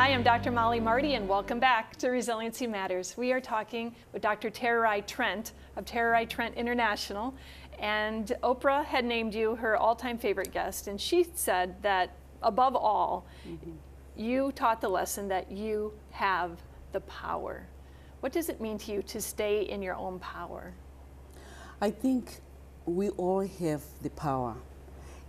Hi, I'm Dr. Mollie Marti, and welcome back to Resiliency Matters. We are talking with Dr. Tererai Trent of Tererai Trent International, and Oprah had named you her all-time favorite guest, and she said that above all, you taught the lesson that you have the power. What does it mean to you to stay in your own power? I think we all have the power,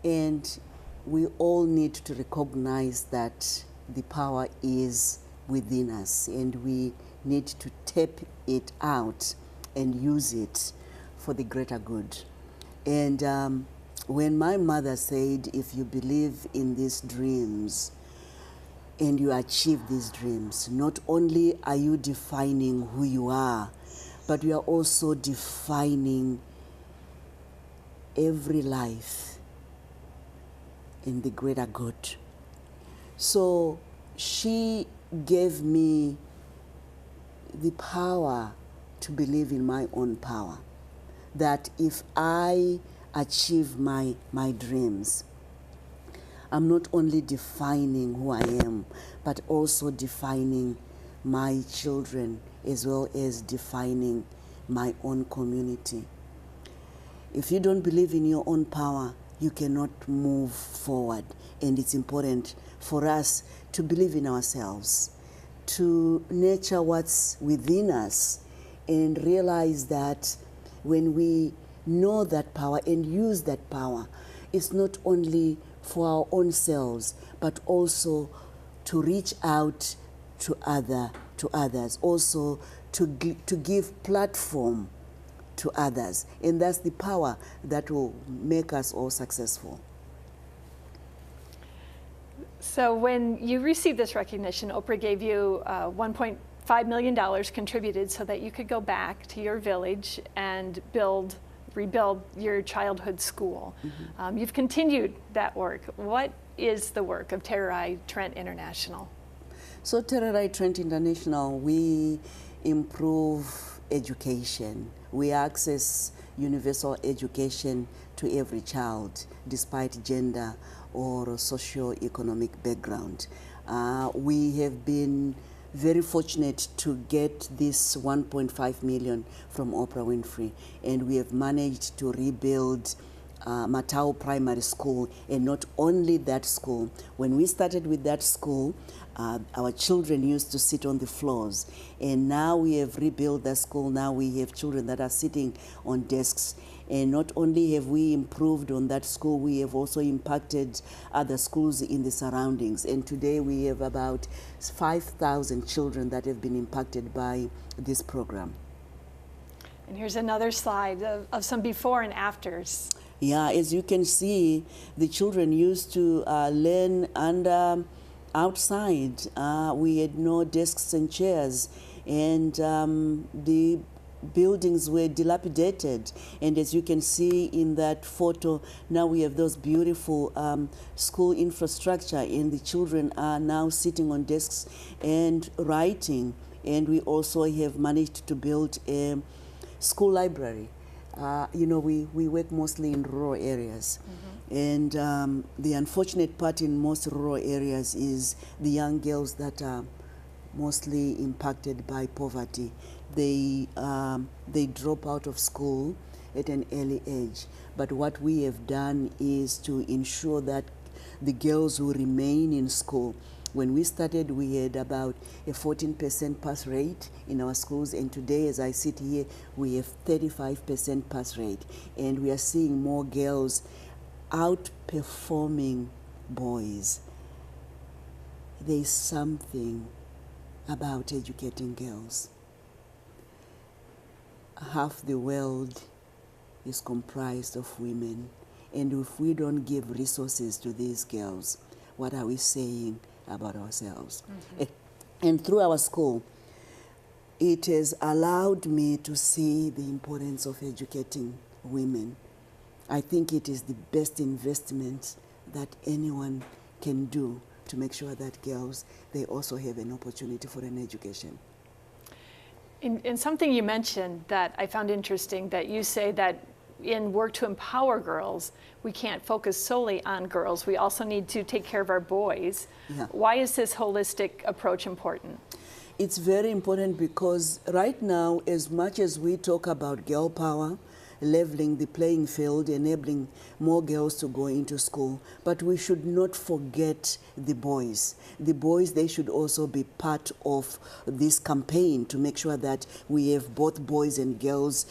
and we all need to recognize that the power is within us, and we need to tap it out and use it for the greater good. And when my mother said, if you believe in these dreams and you achieve these dreams, not only are you defining who you are, but you are also defining every life in the greater good. So she gave me the power to believe in my own power, that if I achieve my dreams, I'm not only defining who I am, but also defining my children as well as defining my own community. If you don't believe in your own power, you cannot move forward. And it's important for us to believe in ourselves, to nurture what's within us, and realize that when we know that power and use that power, it's not only for our own selves, but also to reach out to others, also to give platform to others. And that's the power that will make us all successful. So when you received this recognition, Oprah gave you $1.5 million contributed so that you could go back to your village and rebuild your childhood school. You've continued that work. What is the work of Tererai Trent International? So Tererai Trent International, we improve education. We access universal education to every child, despite gender or socio-economic background. We have been very fortunate to get this 1.5 million from Oprah Winfrey, and we have managed to rebuild Matao Primary School. And not only that school, when we started with that school, our children used to sit on the floors, and now we have rebuilt that school. Now we have children that are sitting on desks. And not only have we improved on that school, we have also impacted other schools in the surroundings. And today we have about 5,000 children that have been impacted by this program. And here's another slide of some before and afters. Yeah, as you can see, the children used to learn outside. We had no desks and chairs, and the buildings were dilapidated. And as you can see in that photo, now we have those beautiful school infrastructure, and the children are now sitting on desks and writing. And we also have managed to build a school library. You know, we work mostly in rural areas. And the unfortunate part in most rural areas is the young girls that are mostly impacted by poverty. They drop out of school at an early age. But what we have done is to ensure that the girls will remain in school. When we started, we had about a 14% pass rate in our schools, and today, as I sit here, we have 35% pass rate. And we are seeing more girls outperforming boys. There's something about educating girls. Half the world is comprised of women, and if we don't give resources to these girls, what are we saying about ourselves? And through our school, it has allowed me to see the importance of educating women. I think it is the best investment that anyone can do to make sure that girls, they also have an opportunity for an education. And something you mentioned that I found interesting, that you say that in work to empower girls, we can't focus solely on girls. We also need to take care of our boys. Yeah. Why is this holistic approach important? It's very important because right now, as much as we talk about girl power, leveling the playing field, enabling more girls to go into school, but we should not forget the boys. The boys, they should also be part of this campaign to make sure that we have both boys and girls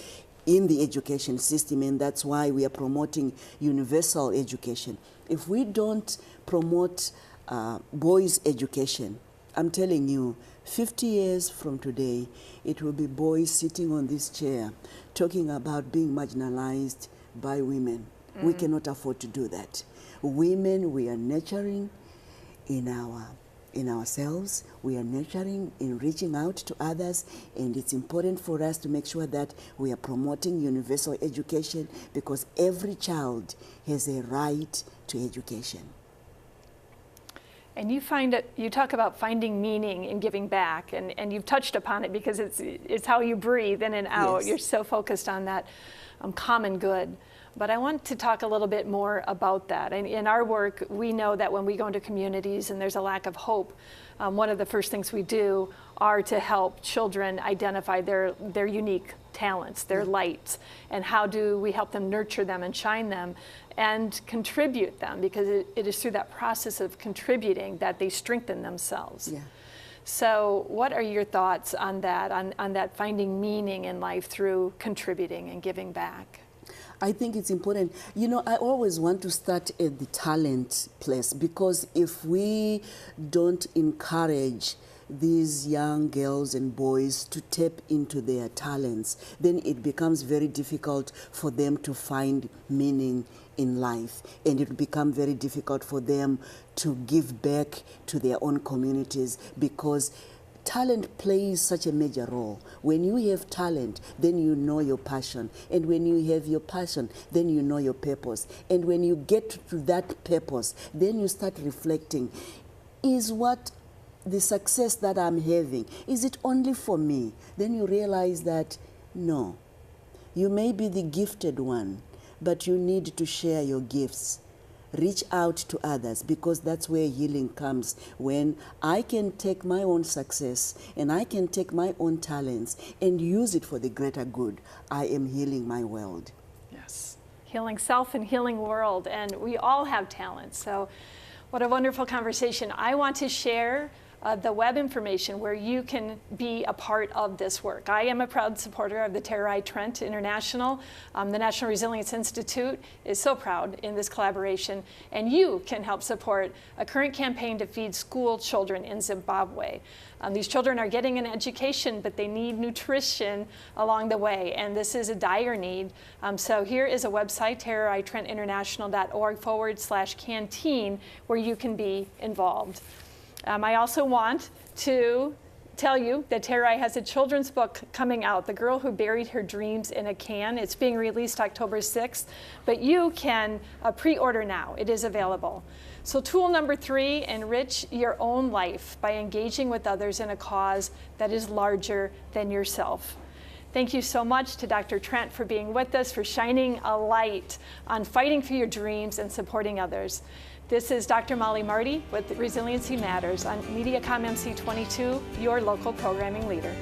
in the education system, and that's why we are promoting universal education. If we don't promote boys' education, I'm telling you, 50 years from today, it will be boys sitting on this chair talking about being marginalized by women. We cannot afford to do that. Women, we are nurturing in ourselves, we are nurturing in reaching out to others, and it's important for us to make sure that we are promoting universal education because every child has a right to education. And you talk about finding meaning in giving back, and you've touched upon it because it's how you breathe in and out. Yes. You're so focused on that common good. But I want to talk a little bit more about that. And in our work, we know that when we go into communities and there's a lack of hope, one of the first things we do are to help children identify their unique talents, their lights, and how do we help them nurture them and shine them and contribute them, because it is through that process of contributing that they strengthen themselves. Yeah. So what are your thoughts on that, on that finding meaning in life through contributing and giving back? I think it's important. You know, I always want to start at the talent place, because if we don't encourage these young girls and boys to tap into their talents, then it becomes very difficult for them to find meaning in life, and it will become very difficult for them to give back to their own communities, because talent plays such a major role. When you have talent, then you know your passion. And when you have your passion, then you know your purpose. And when you get to that purpose, then you start reflecting, is what the success that I'm having, is it only for me? Then you realize that, no, you may be the gifted one, but you need to share your gifts. Reach out to others, because that's where healing comes. When I can take my own success and I can take my own talents and use it for the greater good, I am healing my world. Yes, healing self and healing world, and we all have talents. So what a wonderful conversation. I want to share the web information where you can be a part of this work. I am a proud supporter of the Tererai Trent International. The National Resilience Institute is so proud in this collaboration, and you can help support a current campaign to feed school children in Zimbabwe. These children are getting an education, but they need nutrition along the way, and this is a dire need. So here is a website, tereraitrentinternational.org/canteen, where you can be involved. I also want to tell you that Tererai has a children's book coming out, The Girl Who Buried Her Dreams in a Can. It's being released October 6th, but you can pre-order now. It is available. So tool number 3, enrich your own life by engaging with others in a cause that is larger than yourself. Thank you so much to Dr. Trent for being with us, for shining a light on fighting for your dreams and supporting others. This is Dr. Mollie Marti with Resiliency Matters on MediaCom MC 22, your local programming leader.